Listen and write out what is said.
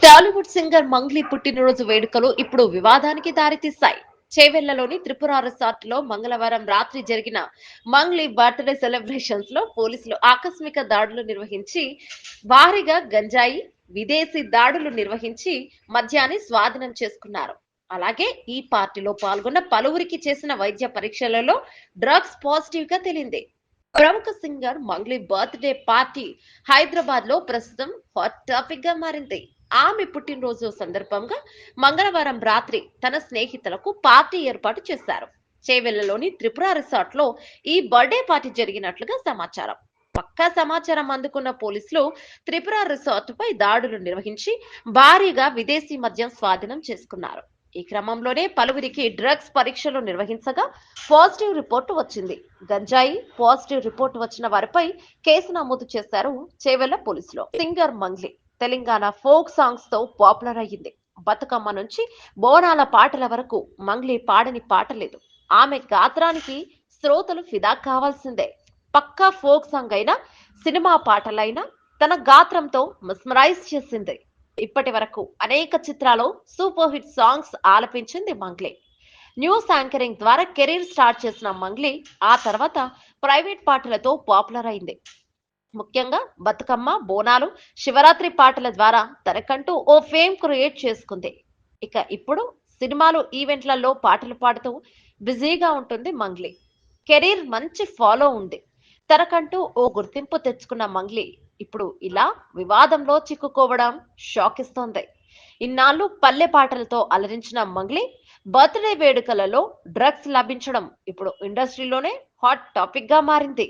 Tollywood singer Mangli పుట్టినరోజు వేడుకలు ఇప్పుడు వివాదానికి దారితీశాయి. చేవెళ్లలోని త్రిపుర రిసార్ట్ లో మంగళవారం రాత్రి జరిగిన మంగ్లీ బర్త్డే సెలబ్రేషన్స్ లో పోలీసులు ఆకస్మిక దాడులు నిర్వహించి భారీగా గంజాయి, విదేశీ దాడులు నిర్వహించి మద్యాన్ని స్వాధీనం చేసుకున్నారు. అలాగే ఈ పార్టీలో పాల్గొన్న పలువురికి చేసిన వైద్య పరీక్షలలో డ్రగ్స్ పాజిటివ్ గా తేలింది. ప్రముఖ singer Mangli birthday party Hyderabad లో ప్రస్తుతం హాట్ టాపిక్ గా మారింది. ఆమె పుట్టినరోజు సందర్భంగా మంగళవారం రాత్రి తన స్నేహితులకు పార్టీ ఏర్పాటు చేశారు. చేవెళ్లలోని త్రిపుర రిసార్ట్ లో ఈ బర్త్డే పార్టీ జరిగినట్లుగా సమాచారం. పక్కా సమాచారం అందుకున్న పోలీసులు త్రిపుర రిసార్ట్ పై దాడులు నిర్వహించి భారీగా విదేశీ మద్యం స్వాధీనం చేసుకున్నారు. ఈ క్రమంలోనే పలువురికి డ్రగ్స్ పరీక్షలు నిర్వహించగా పాజిటివ్ రిపోర్టు వచ్చింది. గంజాయి పాజిటివ్ రిపోర్టు వచ్చిన వారిపై కేసు నమోదు చేశారు చేవెళ్ల పోలీసులు. Singer Mangli Telangana folk songs తో పాపులర్ అయ్యింది. బతుకమ్మ నుంచి బోనాల పాటల వరకు మంగ్లీ పాడని పాట లేదు. ఆమె గాత్రానికి శ్రోతలు ఫిదా కావాల్సిందే. పక్కా ఫోక్ సాంగ్ అయినా సినిమా పాటలైనా తన గాత్రంతో మిస్మరైజ్ చేసింది. ఇప్పటి వరకు అనేక చిత్రాల్లో సూపర్ హిట్ సాంగ్స్ ఆలపించింది మంగ్లీ. న్యూస్ యాంకరింగ్ ద్వారా కెరీర్ స్టార్ట్ చేసిన మంగ్లీ ఆ తర్వాత ప్రైవేట్ పాటలతో పాపులర్ అయింది. ముఖ్యంగా బతుకమ్మ, బోనాలు, శివరాత్రి పాటల ద్వారా తనకంటూ ఓ ఫేమ్ క్రియేట్ చేసుకుంది. ఇక ఇప్పుడు సినిమాలు, ఈవెంట్లలో పాటలు పాడుతూ బిజీగా ఉంటుంది మంగ్లీ. కెరీర్ మంచి ఫాలో ఉంది. తనకంటూ ఓ గుర్తింపు తెచ్చుకున్న మంగ్లీ ఇప్పుడు ఇలా వివాదంలో చిక్కుకోవడం షాక్ ఇస్తోంది. ఇన్నాళ్ళు పల్లె పాటలతో అలరించిన మంగ్లీ బర్త్డే వేడుకలలో డ్రగ్స్ లభించడం ఇప్పుడు ఇండస్ట్రీలోనే హాట్ టాపిక్ గా మారింది.